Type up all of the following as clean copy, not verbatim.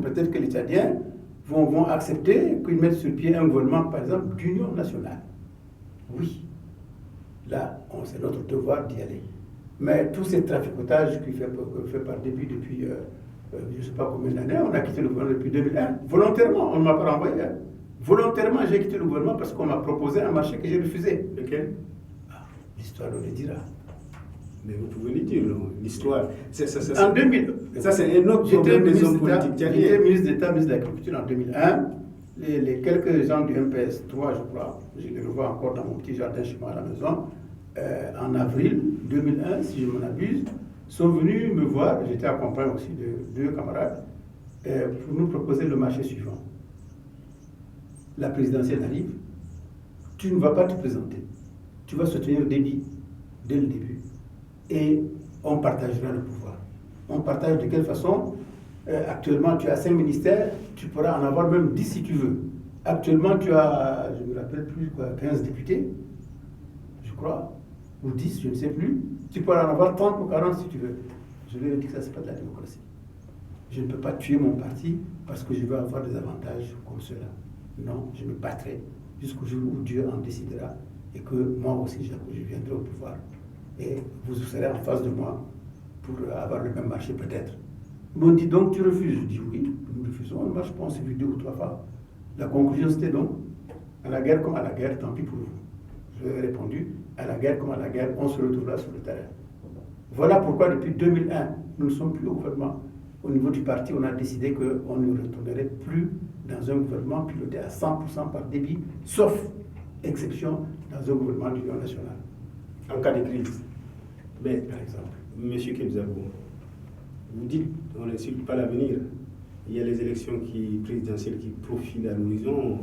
peut-être que les Tchadiens vont accepter qu'ils mettent sur pied un gouvernement, par exemple, d'union nationale. Oui, là, c'est notre devoir d'y aller. Mais tous ces traficotages qui fait par début depuis, je ne sais pas combien d'années, on a quitté le gouvernement depuis 2001. Volontairement, on ne m'a pas renvoyé. Hein. Volontairement, j'ai quitté le gouvernement parce qu'on m'a proposé un marché que j'ai refusé. Lequel? L'histoire le dira. Mais vous pouvez le dire, l'histoire. En 2000, ça c'est un autre problème des hommes politiques. J'étais ministre d'État, ministre de l'Agriculture en 2001. Les quelques gens du MPS 3, je crois, je les revois encore dans mon petit jardin chez moi à la maison, en avril 2001, si je ne m'en abuse, sont venus me voir, j'étais accompagné aussi de deux camarades, pour nous proposer le marché suivant. La présidentielle arrive, tu ne vas pas te présenter, tu vas soutenir Déby dès le début, et on partagera le pouvoir. On partage de quelle façon? Actuellement, tu as 5 ministères, tu pourras en avoir même 10 si tu veux. Actuellement, tu as, je ne me rappelle plus, 15 députés, je crois, ou 10, je ne sais plus. Tu pourras en avoir 30 ou 40 si tu veux. Je lui ai dit que ça, ce n'est pas de la démocratie. Je ne peux pas tuer mon parti parce que je veux avoir des avantages comme cela. Non, je me battrai jusqu'au jour où Dieu en décidera et que moi aussi, je viendrai au pouvoir. Et vous serez en face de moi pour avoir le même marché peut-être. Ils m'ont dit donc tu refuses. Je dis oui, nous refusons. Moi je pense que c'est vu 2 ou 3 fois. La conclusion c'était donc, à la guerre comme à la guerre, tant pis pour vous. Je lui ai répondu, à la guerre comme à la guerre, on se retrouvera sur le terrain. Voilà pourquoi depuis 2001, nous ne sommes plus au gouvernement. Au niveau du parti, on a décidé qu'on ne retournerait plus dans un gouvernement piloté à 100% par Déby, sauf exception dans un gouvernement d'union nationale. En cas de crise. Mais, par exemple. M. Kebzabo, vous dites on n'insulte pas l'avenir. Il y a les élections présidentielles qui profilent à l'horizon.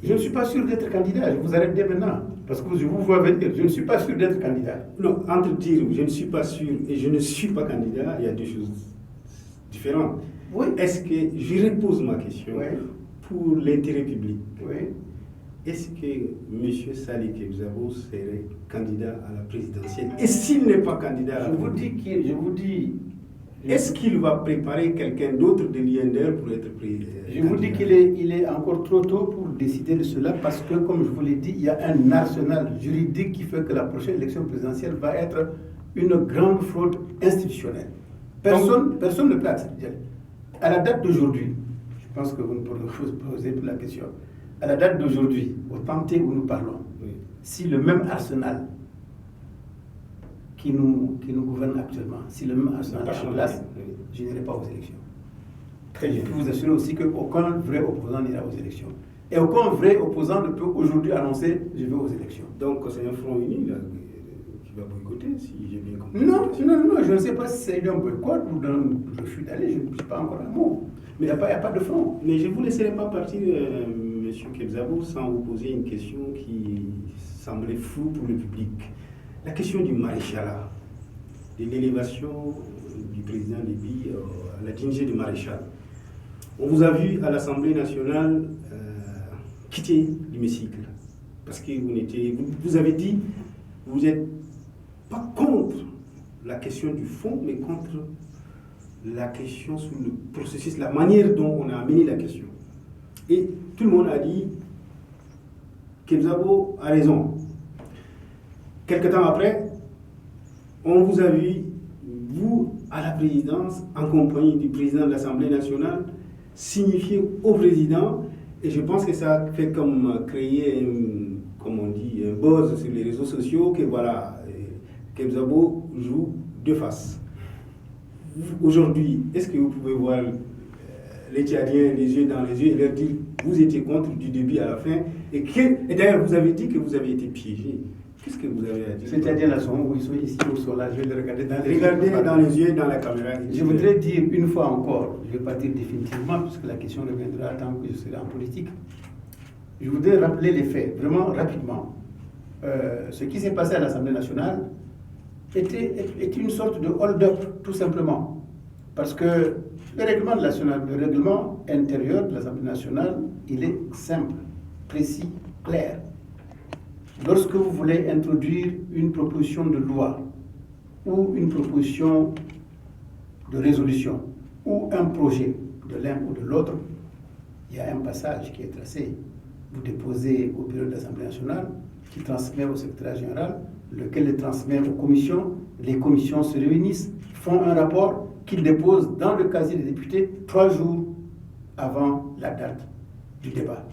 Je ne suis pas sûr d'être candidat, je vous arrête dès maintenant. Parce que je vous vois venir, je ne suis pas sûr d'être candidat. Non, entre dire je ne suis pas sûr et je ne suis pas candidat, il y a 2 choses différentes. Oui. Est-ce que, je repose ma question, oui. Pour l'intérêt public, oui. Est-ce que M. Salih Kebzabo serait candidat à la présidentielle? Et s'il n'est pas candidat à la présidentielle, je vous dis, est-ce qu'il va préparer quelqu'un d'autre de l'INDR pour être président? Je vous dis qu'il est encore trop tôt pour décider de cela parce que, comme je vous l'ai dit, il y a un arsenal juridique qui fait que la prochaine élection présidentielle va être une grande fraude institutionnelle. Personne ne peut accepter. À la date d'aujourd'hui, je pense que vous ne pourrez vous poser plus la question. À la date d'aujourd'hui, au temps où nous parlons, si le même arsenal qui nous gouverne actuellement, si le même arsenal est en place, je n'irai pas aux élections. Je peux vous assurer aussi qu'aucun vrai opposant n'ira aux élections. Et aucun vrai opposant ne peut aujourd'hui annoncer « je vais aux élections ». Donc c'est un front uni là, qui va boycotter, si j'ai bien compris. Non, je ne sais pas si c'est un boycott ou un refus d'aller, je ne sais pas encore un mot. Mais il n'y a pas de front. Mais je ne vous laisserai pas partir, M. Kebzabo, sans vous poser une question qui semblait floue pour le public. La question du maréchalat, de l'élévation du président Déby à la dignité de maréchal. On vous a vu à l'Assemblée nationale quitter l'hémicycle parce que vous avez dit vous n'êtes pas contre la question du fond, mais contre la question sur le processus, la manière dont on a amené la question. Et tout le monde a dit Kebzabo a raison. Quelque temps après, on vous a vu, vous, à la présidence, en compagnie du président de l'Assemblée nationale, signifier au président, et je pense que ça fait comme créer, comme on dit, un buzz sur les réseaux sociaux, que voilà, Kebzabo joue 2 faces. Aujourd'hui, est-ce que vous pouvez voir les Tchadiens les yeux dans les yeux et leur dire vous étiez contre du début à la fin, et d'ailleurs vous avez dit que vous avez été piégé. Qu'est-ce que vous avez à dire? Ces Tchadiens-là sont où? Ils sont ici ou sont là? Je vais les regarder dans les yeux. Regardez dans les yeux, dans la caméra. Je voudrais dire une fois encore, je vais partir définitivement, puisque la question reviendra tant que je serai en politique. Je voudrais rappeler les faits, vraiment rapidement. Ce qui s'est passé à l'Assemblée nationale était une sorte de hold-up, tout simplement. Parce que le règlement intérieur de l'Assemblée nationale, il est simple, précis, clair. Lorsque vous voulez introduire une proposition de loi ou une proposition de résolution ou un projet de l'un ou de l'autre, il y a un passage qui est tracé. Vous déposez au bureau de l'Assemblée nationale, qui transmet au secrétaire général, lequel le transmet aux commissions. Les commissions se réunissent, font un rapport qu'ils déposent dans le casier des députés 3 jours avant la date du débat.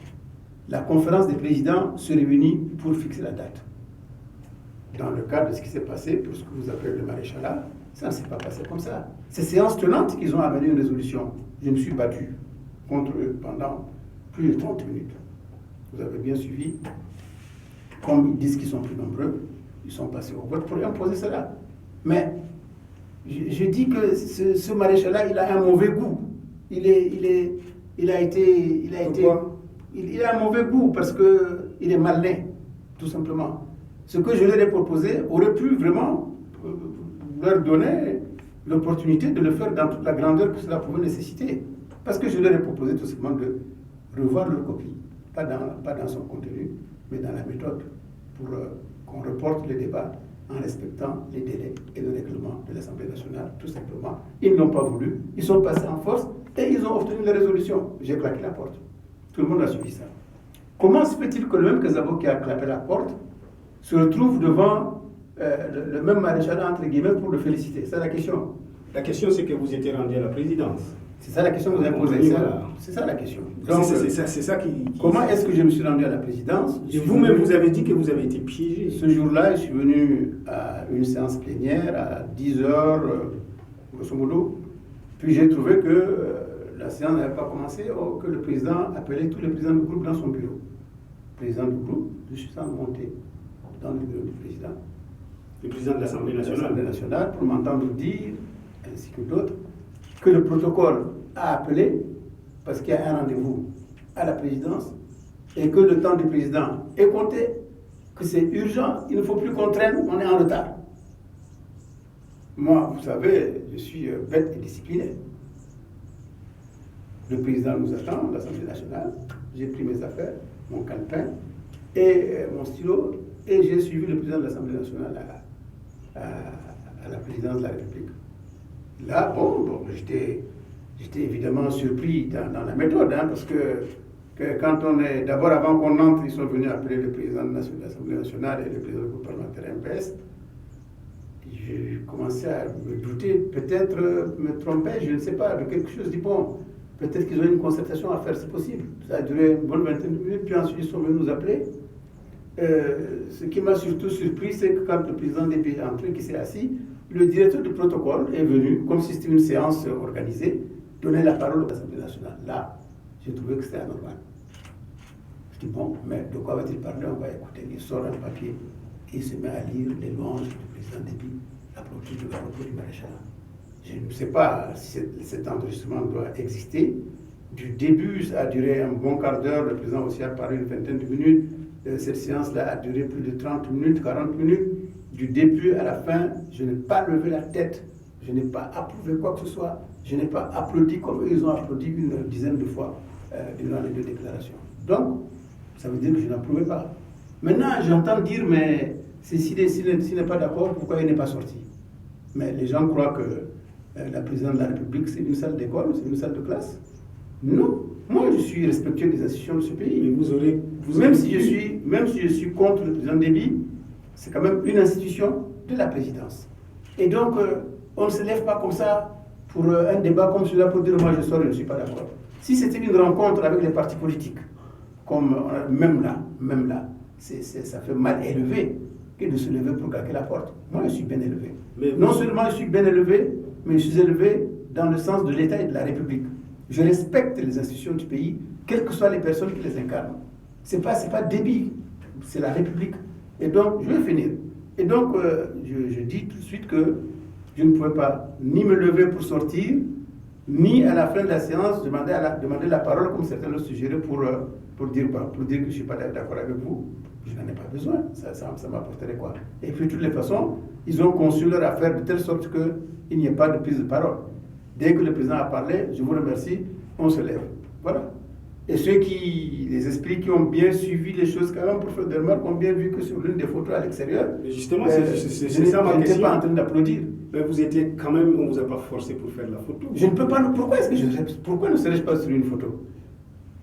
La conférence des présidents se réunit pour fixer la date. Dans le cadre de ce qui s'est passé, pour ce que vous appelez le maréchalat, ça ne s'est pas passé comme ça. Ces séances tenantes qu'ils ont amené une résolution. Je me suis battu contre eux pendant plus de 30 minutes. Vous avez bien suivi. Comme ils disent qu'ils sont plus nombreux, ils sont passés au vote pour imposer cela. Mais je dis que ce maréchal-là, il a un mauvais goût. Il a un mauvais goût parce qu'il est malin, tout simplement. Ce que je leur ai proposé aurait pu vraiment leur donner l'opportunité de le faire dans toute la grandeur que cela pouvait nécessiter. Parce que je leur ai proposé tout simplement de revoir leur copie, pas dans son contenu, mais dans la méthode, pour qu'on reporte les débats en respectant les délais et le règlement de l'Assemblée nationale, tout simplement. Ils n'ont pas voulu, ils sont passés en force et ils ont obtenu la résolution. J'ai claqué la porte. Tout le monde a suivi ça. Comment se fait-il que le même Kazabo qui a claqué la porte se retrouve devant le même maréchal, entre guillemets, pour le féliciter? C'est la question. La question, c'est que vous étiez rendu à la présidence. C'est ça la question que vous avez posée. C'est ça la question. Donc, c'est ça qui... Comment est-ce que je me suis rendu à la présidence? Et vous-même, vous avez dit que vous avez été piégé. Ce jour-là, je suis venu à une séance plénière à 10h, grosso modo. Puis j'ai trouvé que la séance n'avait pas commencé, que le président appelait tous les présidents du groupe dans son bureau. Président du groupe, je suis sans monter dans le bureau du président. Le président de l'Assemblée nationale, pour m'entendre dire, ainsi que d'autres, que le protocole a appelé, parce qu'il y a un rendez-vous à la présidence, et que le temps du président est compté, que c'est urgent, il ne faut plus qu'on traîne, on est en retard. Moi, vous savez, je suis bête et discipliné. Le président nous attend, l'Assemblée nationale, j'ai pris mes affaires, mon calepin et mon stylo, et j'ai suivi le président de l'Assemblée nationale à la présidence de la République. Là, j'étais évidemment surpris dans la méthode, parce que quand on est, d'abord avant qu'on entre, ils sont venus appeler le président de l'Assemblée nationale et le président du groupe parlementaire MPS. J'ai commencé à me douter, peut-être me tromper, je ne sais pas, de quelque chose. Je dis bon, peut-être qu'ils ont une concertation à faire, c'est possible. Ça a duré une bonne vingtaine de minutes, puis ensuite ils sont venus nous appeler. Ce qui m'a surtout surpris, c'est que quand le président des pays est entré, qui s'est assis, le directeur du protocole est venu, comme si c'était une séance organisée, donner la parole à l'Assemblée nationale. Là, j'ai trouvé que c'était anormal. Je dis bon, mais de quoi va-t-il parler? On va écouter. Il sort un papier et il se met à lire les louanges du président Déby à propos du maréchal. Je ne sais pas si cet enregistrement doit exister. Du début, ça a duré un bon quart d'heure. Le président aussi a parlé une vingtaine de minutes. Cette séance-là a duré plus de 30 minutes, 40 minutes. Du début à la fin, je n'ai pas levé la tête. Je n'ai pas approuvé quoi que ce soit. Je n'ai pas applaudi comme eux, ils ont applaudi une dizaine de fois durant les 2 déclarations. Donc, ça veut dire que je n'approuvais pas. Maintenant, j'entends dire, mais s'il n'est pas d'accord, pourquoi il n'est pas sorti? Mais les gens croient que la présidente de la République, c'est une salle d'école, c'est une salle de classe. Non. Moi, je suis respectueux des institutions de ce pays. Mais même si je suis contre le président Déby, c'est quand même une institution de la présidence. Et donc, on ne se lève pas comme ça pour un débat comme celui-là pour dire moi je sors, je ne suis pas d'accord. Si c'était une rencontre avec les partis politiques, comme même là, ça fait mal élevé que de se lever pour claquer la porte. Moi, je suis bien élevé. Mais non seulement je suis bien élevé, mais je suis élevé dans le sens de l'État et de la République. Je respecte les institutions du pays, quelles que soient les personnes qui les incarnent. C'est pas Déby, c'est la République. Et donc, je vais finir. Et donc, je dis tout de suite que je ne pouvais pas ni me lever pour sortir, ni à la fin de la séance demander la parole, comme certains le suggéraient, pour dire que je ne suis pas d'accord avec vous. Je n'en ai pas besoin. Ça m'apporterait quoi? Et puis, de toutes les façons, ils ont conçu leur affaire de telle sorte qu'il n'y ait pas de prise de parole. Dès que le président a parlé, je vous remercie, on se lève. Voilà. Et les esprits qui ont bien suivi les choses, quand même, pour faire des remarques, ont bien vu que sur l'une des photos à l'extérieur, Mais justement, c'est ça ma je n'étais question. pas en train d'applaudir. Mais vous étiez quand même, on ne vous a pas forcé pour faire la photo. Je ne peux pas. Pourquoi ne serais-je pas sur une photo?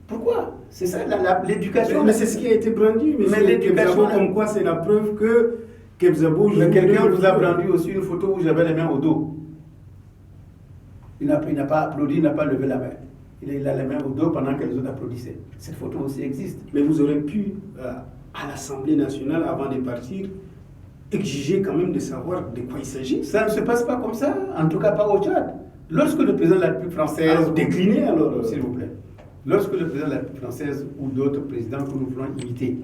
Pourquoi? C'est ça l'éducation. Mais c'est ce qui a été brandi, mais l'éducation, comme quoi c'est la preuve que Kebzabo joue. Mais quelqu'un vous a brandi aussi une photo où j'avais les mains au dos. Il n'a pas applaudi, il n'a pas levé la main. Il a les mains au dos pendant que les autres applaudissaient. Cette photo aussi existe. Mais vous aurez pu, à l'Assemblée nationale, avant de partir, exiger quand même de savoir de quoi il s'agit. Ça ne se passe pas comme ça, en tout cas pas au Tchad. Lorsque le président de la République française... Alors, déclinez alors. S'il vous plaît. Lorsque le président de la République française ou d'autres présidents que nous voulons imiter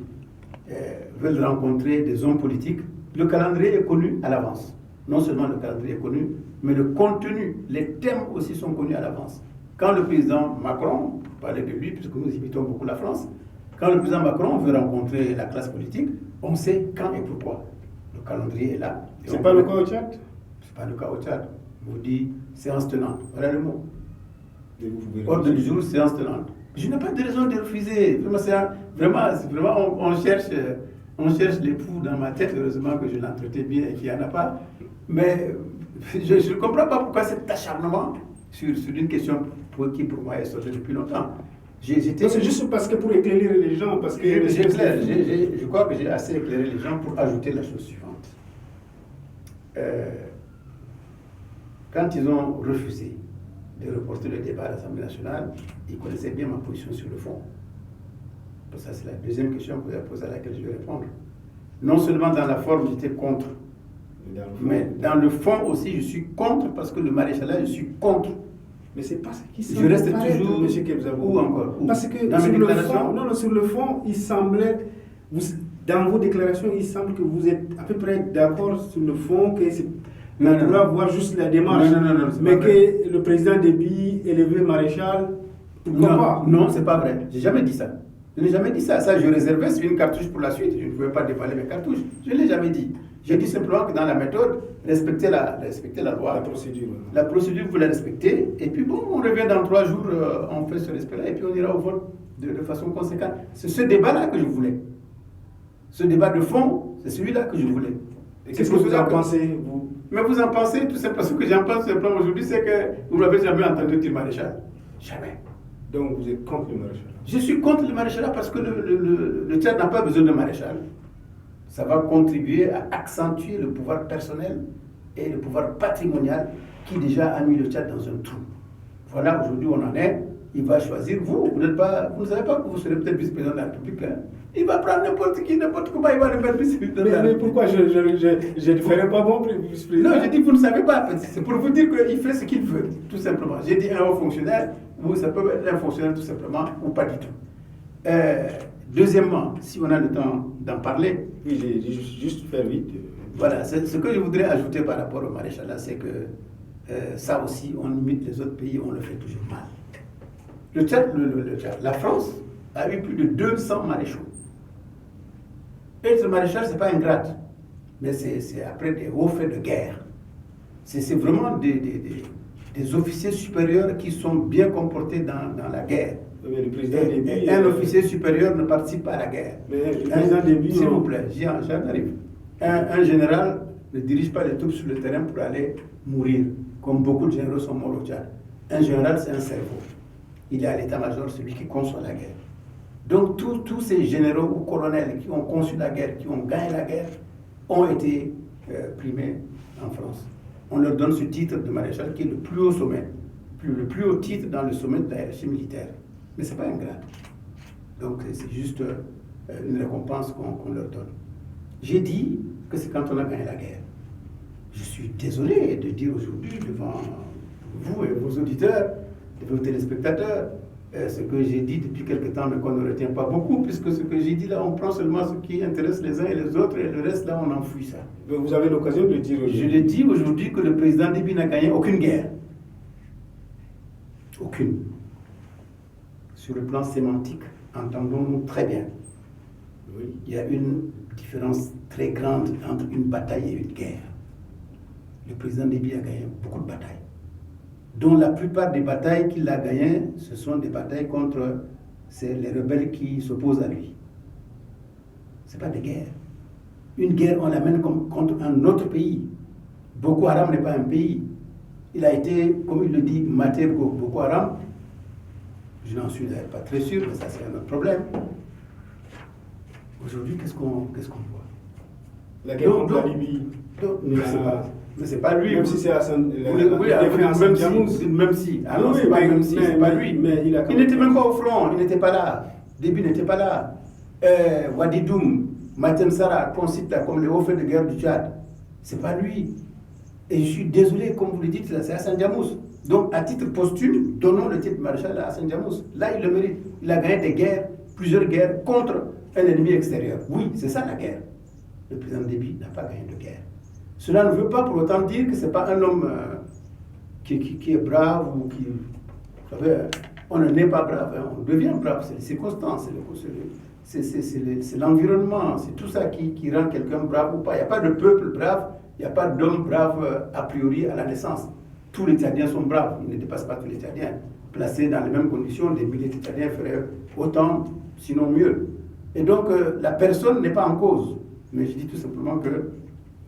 veulent rencontrer des hommes politiques, le calendrier est connu à l'avance. Non seulement le calendrier est connu, mais le contenu, les thèmes aussi sont connus à l'avance. Quand le président Macron, pour parler de lui, puisque nous imitons beaucoup la France, quand le président Macron veut rencontrer la classe politique, on sait quand et pourquoi. Le calendrier est là. C'est pas le cas au Tchad? C'est pas le cas au Tchad. On vous dit séance tenante. Voilà le mot. Ordre du jour, séance tenante. Je n'ai pas de raison de refuser. Vraiment, on cherche l'époux dans ma tête. Heureusement que je l'entretais bien et qu'il n'y en a pas. Mais je ne comprends pas pourquoi cet acharnement sur une question qui pour moi est sortie depuis longtemps. C'est juste parce que pour éclairer les gens, parce que je crois que j'ai assez éclairé les gens pour ajouter la chose suivante. Quand ils ont refusé de reporter le débat à l'Assemblée nationale, ils connaissaient bien ma position sur le fond. Ça, c'est la deuxième question que vous avez posée à laquelle je vais répondre. Non seulement dans la forme, j'étais contre, mais dans le fond aussi, je suis contre parce que le maréchalat, je suis contre. Mais c'est pas ce qui semble. Je reste toujours. M. Kebzabo. Où encore? Parce que dans mes déclarations, sur le fond, il semblait, dans vos déclarations, il semble que vous êtes à peu près d'accord sur le fond, que c'est. On pourra voir juste la démarche. Non, mais que le président Déby élevé maréchal, pourquoi pas? Non, c'est pas vrai. J'ai jamais dit ça. Je n'ai jamais dit ça. Ça, je réservais sur une cartouche pour la suite. Je ne pouvais pas dévoiler mes cartouches. Je ne l'ai jamais dit. J'ai dit simplement que dans la méthode, respecter la loi. La procédure. La procédure, vous la respectez. Et puis bon, on revient dans 3 jours, on fait ce respect-là. Et puis on ira au vote de façon conséquente. C'est ce débat-là que je voulais. Ce débat de fond, c'est celui-là que je voulais. Qu'est-ce que vous en pensez, vous? Mais vous en pensez, tout simplement, ce que j'en pense simplement aujourd'hui, c'est que vous n'avez jamais entendu dire maréchal. Jamais. Donc vous êtes contre le maréchal? Je suis contre le maréchal parce que le Tchad n'a pas besoin de maréchal. Ça va contribuer à accentuer le pouvoir personnel et le pouvoir patrimonial qui déjà a mis le Tchad dans un trou. Voilà, aujourd'hui on en est. Il va choisir, vous ne savez pas que vous serez peut-être vice-président de la République. Hein? Il va prendre n'importe qui, n'importe comment, il va le mettre vice-président de la République. Mais pourquoi je ne ferai pas bon vice-président? Non, je dis que vous ne savez pas. C'est pour vous dire qu'il fait ce qu'il veut, tout simplement. J'ai dit un haut fonctionnaire, ou ça peut être un fonctionnaire tout simplement, ou pas du tout. Deuxièmement, si on a le temps d'en parler. Oui, j'ai juste faire vite. Voilà, ce que je voudrais ajouter par rapport au maréchalat, c'est que ça aussi, on imite les autres pays, on le fait toujours mal. Le Tchad, la France a eu plus de 200 maréchaux. Être maréchal, ce n'est pas un grade, mais c'est après des hauts faits de guerre. C'est vraiment des officiers supérieurs qui sont bien comportés dans la guerre. Mais le président Déby, un officier supérieur ne participe pas à la guerre. Mais le président Déby, s'il vous plaît, j'en arrive. Un général ne dirige pas les troupes sur le terrain pour aller mourir, comme beaucoup de généraux sont morts au Tchad. Un général, c'est un cerveau. Il est à l'état-major, celui qui conçoit la guerre. Donc tous ces généraux ou colonels qui ont conçu la guerre, qui ont gagné la guerre, ont été primés en France. On leur donne ce titre de maréchal qui est le plus haut sommet, le plus haut titre dans le sommet de la hiérarchie militaire. Mais ce n'est pas un grade. Donc c'est juste une récompense qu'on leur donne. J'ai dit que c'est quand on a gagné la guerre. Je suis désolé de dire aujourd'hui devant vous et vos auditeurs, vos téléspectateurs, ce que j'ai dit depuis quelque temps, mais qu'on ne retient pas beaucoup, puisque ce que j'ai dit là, on prend seulement ce qui intéresse les uns et les autres, et le reste là, on enfouit ça. Mais vous avez l'occasion de le dire aujourd'hui. Je l'ai dit aujourd'hui que le président Déby n'a gagné aucune guerre. Aucune. Sur le plan sémantique, entendons-nous très bien. Oui. Il y a une différence très grande entre une bataille et une guerre. Le président Déby a gagné beaucoup de batailles, dont la plupart des batailles qu'il a gagnées, ce sont des batailles contre c'est les rebelles qui s'opposent à lui. Ce n'est pas des guerres. Une guerre, on l'amène contre un autre pays. Boko Haram n'est pas un pays. Il a été, comme il le dit, maté Boko Haram. Je n'en suis pas très sûr, mais ça c'est un autre problème. Aujourd'hui, qu'est-ce qu'on voit? La guerre contre la Libye. Mais c'est pas lui. Même si c'est Hassan. Même si. Ah non, c'est pas lui. Mais il n'était même pas au front, il n'était pas là. Déby n'était pas là. Wadi Doum, Matem Sarr, qu'on cite là comme les hauts faits de guerre du Tchad, c'est pas lui. Et je suis désolé, comme vous le dites, c'est Hassan Diamous. Donc, à titre posthume, donnons le titre maréchal à Hassan Diamous. Là, il le mérite. Il a gagné des guerres, plusieurs guerres contre un ennemi extérieur. Oui, c'est ça la guerre. Le président Déby n'a pas gagné de guerre. Cela ne veut pas pour autant dire que ce n'est pas un homme qui est brave ou qui... Vous savez, on ne naît pas brave, hein, on devient brave, c'est les circonstances, c'est l'environnement, c'est tout ça qui rend quelqu'un brave ou pas. Il n'y a pas de peuple brave, il n'y a pas d'homme brave a priori à la naissance. Tous les Tchadiens sont braves, ils ne dépassent pas tous les Tchadiens. Placés dans les mêmes conditions, des milliers de Tchadiens feraient autant, sinon mieux. Et donc, la personne n'est pas en cause. Mais je dis tout simplement que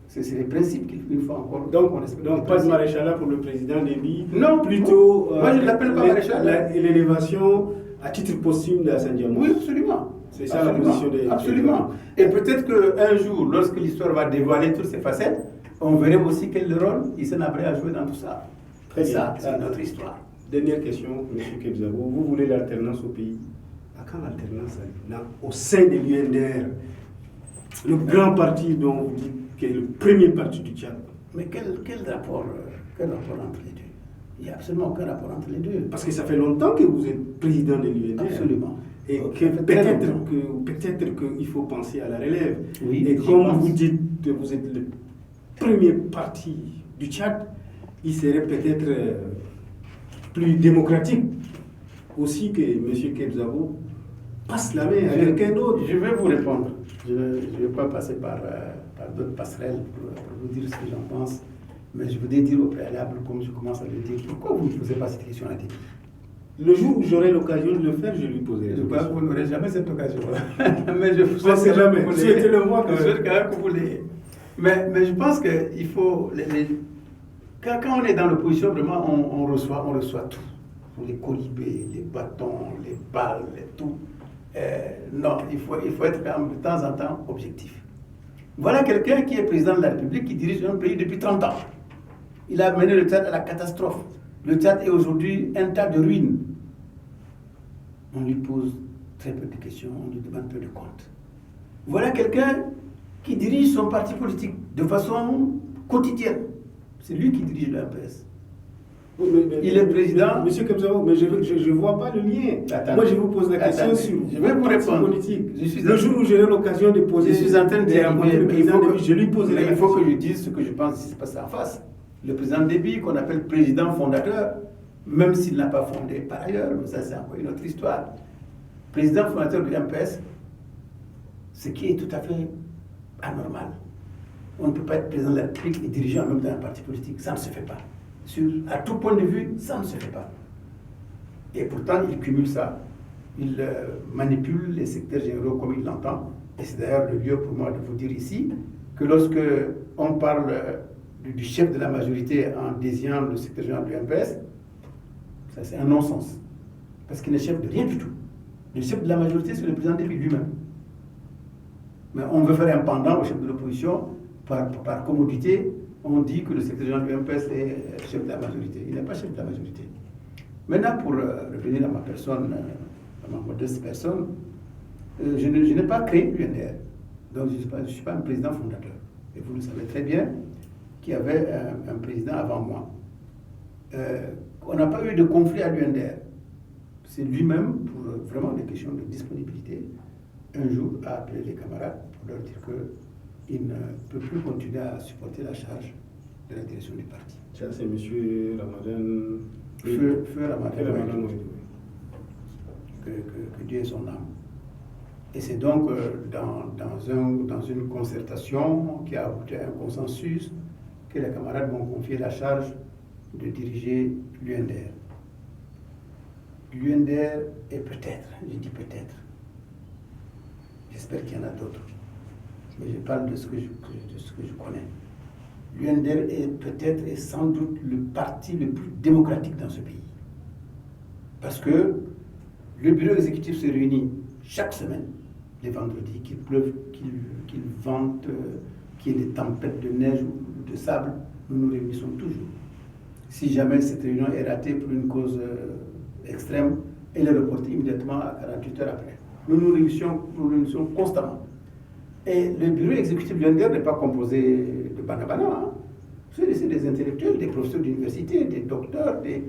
c'est les principes qu'il faut encore. Donc pas de maréchalat pour le président Déby. Non, plutôt. Moi, je ne l'appelle pas maréchal. L'élévation à titre posthume de Hassan Diamous. Oui, absolument. C'est ça la position des. Absolument. Et peut-être qu'un jour, lorsque l'histoire va dévoiler toutes ces facettes, on verra aussi quel rôle Hissène Habré a joué dans tout ça. Très bien. Ça, c'est notre histoire. Dernière question, M. Kebzabo. Vous voulez l'alternance au pays? À quand l'alternance au sein de l'UNDR? Le grand parti dont vous dites qui est le premier parti du Tchad. Mais quel rapport entre les deux? Il n'y a absolument aucun rapport entre les deux. Parce que ça fait longtemps que vous êtes président de l'UNDR. Absolument. Et peut-être qu'il faut penser à la relève. Oui, et comme vous dites que vous êtes le premier parti du Tchad, il serait peut-être plus démocratique aussi que M. Kebzabo passe la main à quelqu'un d'autre. Je vais vous répondre. Je ne vais pas passer par d'autres passerelles pour vous dire ce que j'en pense, mais je voudrais dire au préalable, comme je commence à le dire, pourquoi vous ne posez pas cette question à Déby? Le jour où j'aurai l'occasion de le faire, je lui poserai. Je crois que vous n'aurez jamais cette occasion-là. Mais je vous souhaite jamais. Souhaitez-le moi. Je souhaite quand même que vous l'ayez. Mais je pense qu'il faut... Quand on est dans l'opposition, vraiment, on reçoit tout. Les colibés, les bâtons, les balles, tout. Non, il faut être quand même de temps en temps objectif. Voilà quelqu'un qui est président de la République, qui dirige un pays depuis 30 ans. Il a mené le Tchad à la catastrophe. Le Tchad est aujourd'hui un tas de ruines. On lui pose très peu de questions, on lui demande peu de comptes. Voilà quelqu'un qui dirige son parti politique de façon quotidienne. C'est lui qui dirige le MPS. Il est président. Monsieur Kebzabo, mais je ne vois pas le lien. Attends, moi, je vous pose la question sur je vais vous répondre. Politique. Le jour où j'aurai l'occasion de poser. Je suis en train de dire, je lui poserai la question. Il faut que je dise ce que je pense qui se passe en face. Le président Déby, qu'on appelle président fondateur, même s'il n'a pas fondé par ailleurs, mais ça c'est encore une autre histoire. Président fondateur du MPS, ce qui est tout à fait anormal. On ne peut pas être président de la République et diriger en même temps un parti politique. Ça ne se fait pas. À tout point de vue, ça ne se fait pas. Et pourtant, il cumule ça. Il manipule les secrétaires généraux comme il l'entend. Et c'est d'ailleurs le lieu pour moi de vous dire ici que lorsque on parle du chef de la majorité en désignant le secrétaire général du MPS, ça c'est un non-sens. Parce qu'il n'est chef de rien du tout. Le chef de la majorité, c'est le président Déby lui-même. Mais on veut faire un pendant au chef de l'opposition par commodité. On dit que le secrétaire général du MPS est chef de la majorité. Il n'est pas chef de la majorité. Maintenant, pour revenir à ma personne, à ma modeste personne, je n'ai pas créé l'UNDR. Donc, je ne suis pas un président fondateur. Et vous le savez très bien qu'il y avait un président avant moi. On n'a pas eu de conflit à l'UNDR. C'est lui-même, pour vraiment des questions de disponibilité, un jour a appelé les camarades pour leur dire qu'il ne peut plus continuer à supporter la charge de la direction du parti. Ça, c'est M. Ramadan. Feu Ramadan. Que Dieu ait son âme. Et c'est donc dans une concertation qui a abouti à un consensus que les camarades m'ont confié la charge de diriger l'UNDR. l'UNDR est peut-être, je dis peut-être, j'espère qu'il y en a d'autres, mais je parle de ce que je connais. L'UNDR est peut-être et sans doute le parti le plus démocratique dans ce pays. Parce que le bureau exécutif se réunit chaque semaine, les vendredis, qu'il pleuve, qu'il vente, qu'il y ait des tempêtes de neige ou de sable, nous nous réunissons toujours. Si jamais cette réunion est ratée pour une cause extrême, elle est reportée immédiatement à 48 heures après. Nous nous réunissons constamment. Et le bureau exécutif de l'UNDR n'est pas composé de banabana. Hein. C'est des intellectuels, des professeurs d'université, des docteurs, des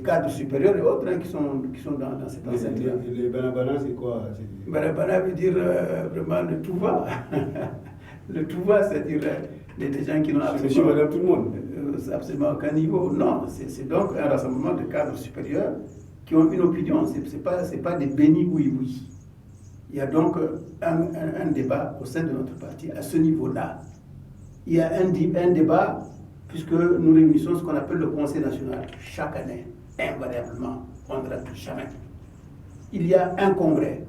cadres supérieurs et autres hein, qui sont dans cette enceinte-là. Les banabana, c'est quoi? Banabana veut dire vraiment le tout va. Le tout va, c'est-à-dire des gens qui n'ont absolument tout le monde. Absolument aucun niveau. Non, c'est donc un rassemblement de cadres supérieurs qui ont une opinion. Ce n'est pas des bénis oui. Il y a donc un débat au sein de notre parti à ce niveau-là. Il y a un débat, puisque nous réunissons ce qu'on appelle le Conseil national chaque année, invariablement, on ne rate jamais. Il y a un congrès.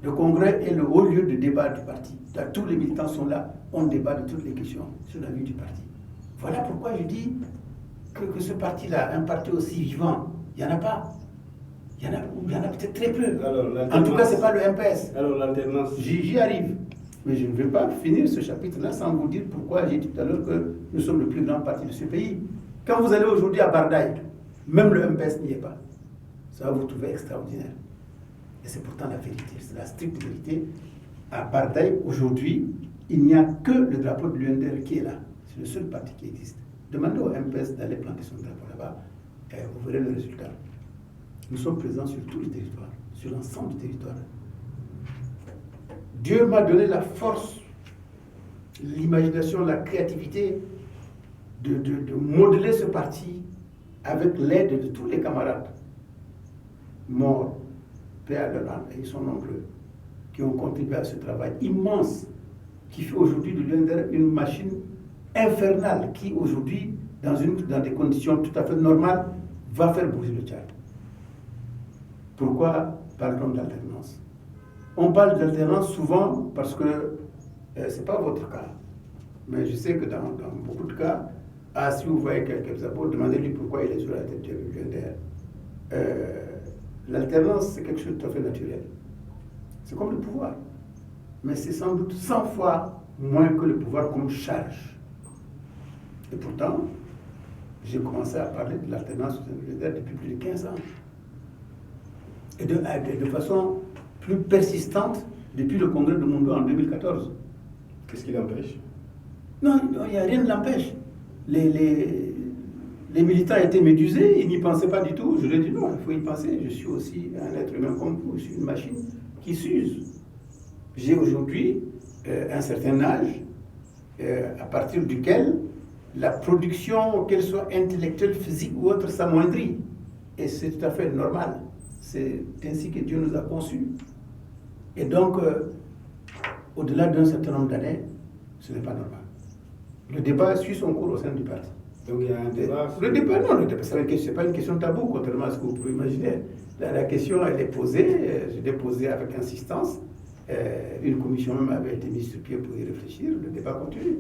Le congrès est le haut lieu de débat du parti. Tous les militants sont là, on débat de toutes les questions sur la vie du parti. Voilà pourquoi je dis que ce parti-là, un parti aussi vivant, il n'y en a pas. Il y en a peut-être très peu. Alors, en tout cas, ce n'est pas le MPS. Alors l'alternance. J'y arrive. Mais je ne vais pas finir ce chapitre-là sans vous dire pourquoi j'ai dit tout à l'heure que nous sommes le plus grand parti de ce pays. Quand vous allez aujourd'hui à Bardaï, même le MPS n'y est pas. Ça va vous trouver extraordinaire. Et c'est pourtant la vérité, c'est la stricte vérité. À Bardaï, aujourd'hui, il n'y a que le drapeau de l'UNDR qui est là. C'est le seul parti qui existe. Demandez au MPS d'aller planter son drapeau là-bas et vous verrez le résultat. Nous sommes présents sur tout le territoire, sur l'ensemble du territoire. Dieu m'a donné la force, l'imagination, la créativité de modeler ce parti avec l'aide de tous les camarades morts, paix à leur âme, et ils sont nombreux, qui ont contribué à ce travail immense qui fait aujourd'hui de l'UNDR une machine infernale qui aujourd'hui, dans des conditions tout à fait normales, va faire bouger le Tchad. Pourquoi parle-t-on d'alternance? On parle d'alternance souvent parce que ce n'est pas votre cas. Mais je sais que dans beaucoup de cas, si vous voyez quelques abos, demandez-lui pourquoi il est sur la tête du UNDR. L'alternance, c'est quelque chose de tout à fait naturel. C'est comme le pouvoir. Mais c'est sans doute 100 fois moins que le pouvoir comme charge. Et pourtant, j'ai commencé à parler de l'alternance de l'UNDR depuis plus de 15 ans. Et de façon plus persistante depuis le congrès de Mondo en 2014. Qu'est-ce qui l'empêche? Non, il n'y a rien qui l'empêche. Les militants étaient médusés, ils n'y pensaient pas du tout. Je leur ai dit non, il faut y penser. Je suis aussi un être humain comme vous, je suis une machine qui s'use. J'ai aujourd'hui un certain âge à partir duquel la production, qu'elle soit intellectuelle, physique ou autre, s'amoindrit. Et c'est tout à fait normal. C'est ainsi que Dieu nous a conçus. Et donc, au-delà d'un certain nombre d'années, ce n'est pas normal. Le débat suit son cours au sein du parti. Donc il y a un débat. Le débat, non, le débat, ce n'est pas une question taboue, contrairement à ce que vous pouvez imaginer. La question, elle est posée, je l'ai posée avec insistance. Une commission même avait été mise sur pied pour y réfléchir. Le débat continue,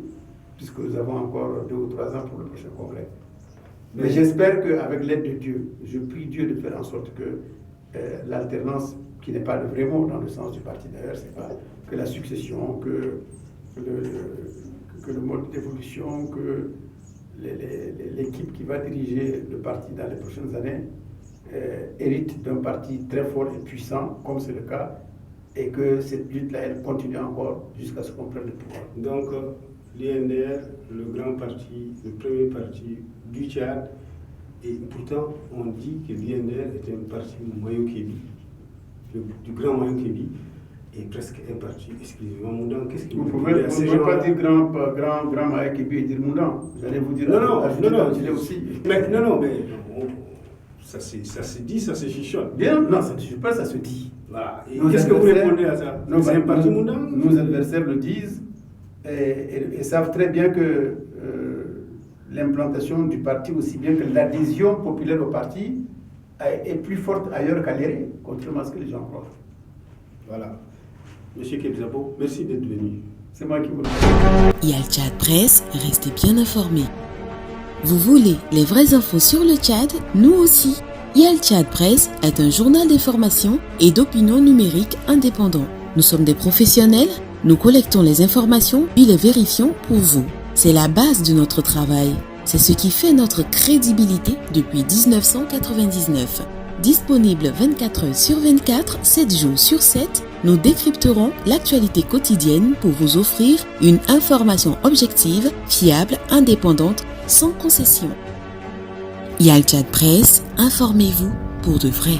puisque nous avons encore 2 ou 3 ans pour le prochain congrès. Mais j'espère qu'avec l'aide de Dieu, je prie Dieu de faire en sorte que l'alternance, qui n'est pas le vrai mot dans le sens du parti d'ailleurs, c'est pas que la succession, que le mode d'évolution, que l'équipe qui va diriger le parti dans les prochaines années hérite d'un parti très fort et puissant, comme c'est le cas, et que cette lutte-là, elle continue encore jusqu'à ce qu'on prenne le pouvoir. Donc, l'INDR, le grand parti, le premier parti du Tchad, et pourtant, on dit que l'INDR est un parti Moyo-Kébi, du grand Moyo-Kébi, et presque un parti exclusivement Moundan. Qu'est-ce que vous pouvez pas dire grand Moyo-Kébi et dire Moundan. J'allais vous dire, non, je l'ai aussi. Mais non, mais ça se dit, ça se chichonne. Bien, non, ça ne se pas, ça se dit. Voilà. Qu'est-ce que vous répondez à ça? C'est un parti Moundan? Nos adversaires le disent et savent très bien que l'implantation du parti, aussi bien que l'adhésion populaire au parti, est plus forte ailleurs qu'à l'éré, contrairement à ce que les gens croient. Voilà. Monsieur Kebzabo, merci d'être venu. C'est moi qui vous remercie. Yal-Tchad Presse, restez bien informés. Vous voulez les vraies infos sur le Tchad? Nous aussi. Yal-Tchad Presse est un journal d'information et d'opinion numérique indépendant. Nous sommes des professionnels, nous collectons les informations puis les vérifions pour vous. C'est la base de notre travail. C'est ce qui fait notre crédibilité depuis 1999. Disponible 24 heures sur 24, 7 jours sur 7, nous décrypterons l'actualité quotidienne pour vous offrir une information objective, fiable, indépendante, sans concession. Yal-Tchad Presse, informez-vous pour de vrai.